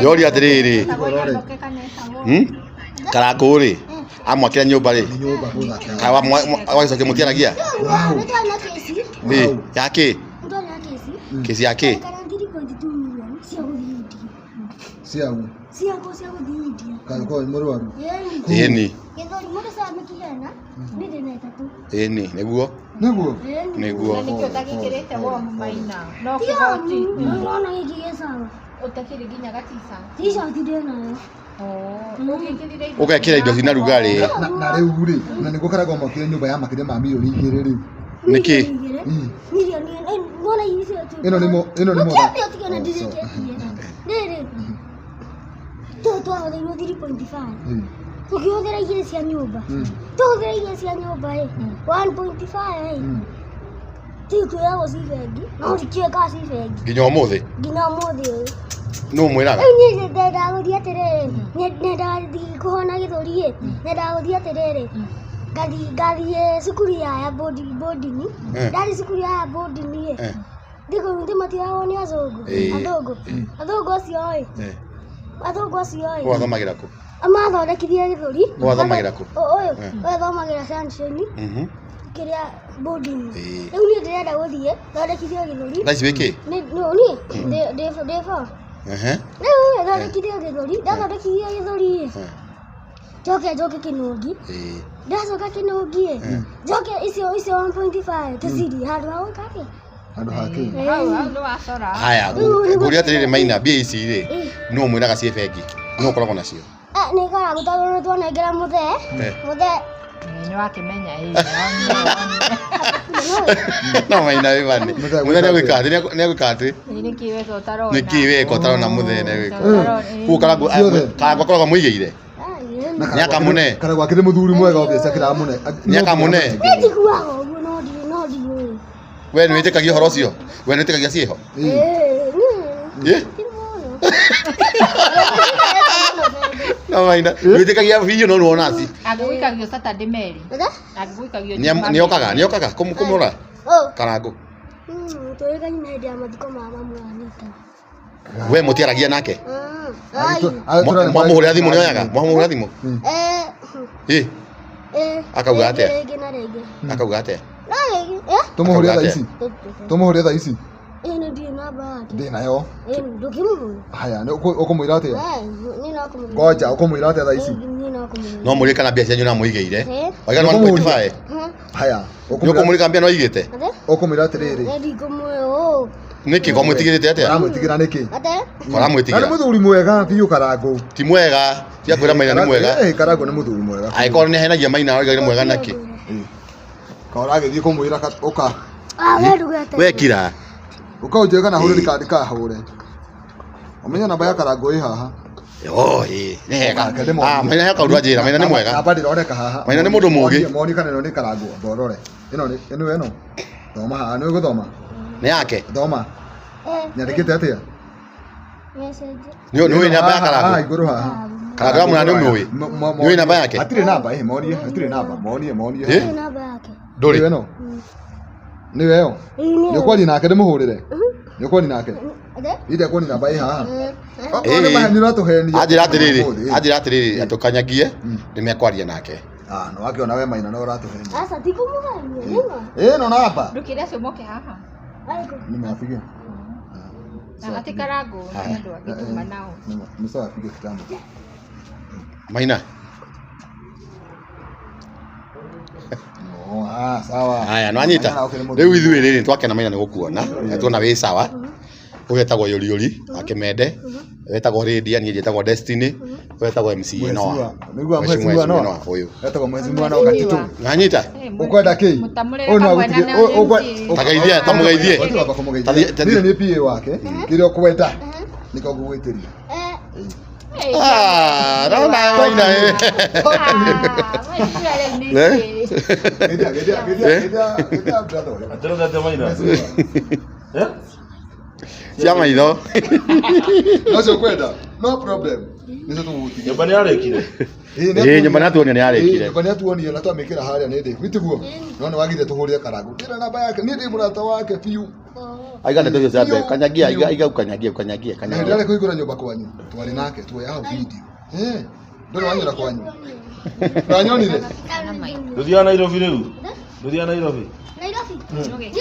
Yori atiriri. Karangu ri. Amwakira nyumba ri. Kawa mwagicokia mutiaragia. Ni yake. Kesi yake. Siagu. Kako murwaru. Ni. Ni neguo. Neguo. Neguo. Nikio takikirete wo Maina. No kigoti. No gigige sawa. Utakiri ginya gatisa. T-shirt ndena. Ugekira indo cina rugari. Na riu ri, na niguo karago makire nyumba ya makire ma milioni 2 riu. Niki? Milioni mbona hizi tu. Ino ni mo. Ukiambia tukana direke. Nere. Toto wa 3.5. Ukiongera ile cia nyumba. Tuongera ile cia nyumba 1.5. Tiko yao sifegi. Na ukiye kasi fegi. Nginya umuthi. Nginya umuthi. No mwiraga. Ni ndenda guthia tirere. Nenda kuhona githuri. Nenda guthia tirere. Gari sukuru ya boarding. Dari sukuru ya boarding. Ndiko ndimati yao ni azogo. Adogo cio. Adogo cio. Wathomagira ku? Amathondekithia githuri. Wathomagira ku? Oyo wathomagira Sunshine. Kiria boarding. Riu ni ndirenda guthie thondekithia githuri. Thaa ici wiki? No ni defa. Riu thondekithia githuri. Ndathondekithia githuri. Joke kinungi. Ndacoka kinungi. Joke icio 1.5 taciri handu ha ukake. Handu hake. Ndo acora. Haya, nguri atiriri Maina mbia ici ri. No mwiraga cie bengi. No koragwo nacio. Ni kara gutaro twanengera muthe. Ni wakimenya No Maina wivani. Muthe ni agwikati. Ni kiweko tarona. Ni kiweko tarona muthe ni agwika. Ku karagu koragwo muigeire. Nyaka mune. Karagu akire muthuri mwega obia kira mune. Nyaka mune. Ndikuago no di. We ni witikagia horo cio. We ni witikagia cieho. No Maina, witikagia video no nuona aci. Agwikagio Saturday Mary. Agwikagio. Ni okaga kumura. Karangu. Toega ni hedi ya mathiko ma mamu Anita. We mutiaragia nake? Mwamuhurira thimu ni oyaga? Mwamuhurira thimu? Akauga atia? Akauga atia? Tumuhurira thaa ici. Ene ndi namba yake. Ndi nayo. Ndukimu. Haya, ukumwira atia? Ni na kumwira. Ngoja, ukumwira atia thaa ici? Ni na kumwira. No muri kana mbia cianyu na muigeire? Oiga 1.5. Haya, ukumwira mbia no igite? Ukumwira atiriri. Ndi kumwe Niki ko mwitigirite atia? Aramwitigira niki? Kora mwitigira. Ari muthuri mwega biu Karangu. Ti mwega. Cia kwira Maina ni mwega. Karangu ni muthuri mwega. Ai korwo ni henagia Maina oiga ni mwega naki? Kora agithii kumwira uka. We ndugete. We kira. Ukaujega na hururi kandi ka hure. Umenya namba ya Karangu haha. Ni hega. Maina heka urwa njira, Maina ni mwega. Namba ndironeka haha. Maina ni mundu mugi. Moni kana no ni Karangu ndorore. Ino. Thoma haha ni guthoma. Ni yake. Thoma. Nyandikite atia? Message. Ni namba ya Karangu. Iguru haha. Karangu mwana ni umui. Ni namba yake. Atire namba moni, atire namba. Moni. Ni namba yake. Nduri. Ni wewe. Ni kwani nake ndimuhurire. Ni kwani nake. Ide kwani namba haha. Ni mahani ratuhenia. Ajira atiriri atukanyagie nimekwaria nake. No wakiona we Maina no ratuhenia. Asa tikumuhania. No namba. Ndukire comoke haha. Nimeafikia. Ati Karangu ndo akituma nao. Msawa afike kitambo. Maina. Sawa. Haya, no anyita. Riu ithuĩ rĩrĩ twakena Maina nĩ gũkuona. Tuona wĩ sawa. Ũgetagwo Yoriori Akimende. Wetagwo Lydia, niĩ njĩtagwo Destiny. Wetagwo MC Noah. Nĩguo mwezi Noah ũyũ. Wetagwo mwezi Noah gatitũ. Nganyita. Ukwenda kĩ? Tageithie, tamugeithie. Nĩ nĩ PA wake. Kĩrĩa ũkwenda nĩko ngũgwĩtĩria. No Maina cia maitho. No cio kwenda. No problem. Nicio tũgũtigia. Nyũmba nĩ yarekire. Nyũmba nĩ atuonio nĩ yarekire. Nyũmba nĩ atuonio na twamĩkĩra harĩa nĩ ndĩ. Witiguo. No nĩ wagire tũhũrire Karangu. Kĩra namba yake. Niĩ ndĩ mũrata wake biũ. aiga ndeto cia mbe kanyagia aiga kanyagia Ndale kuigura nyumba kwanyu twari nake tuwe hao video ndore wanyura kwanyu ranyonire nduthia Nairobi riu nduthia Nairobi Nairobi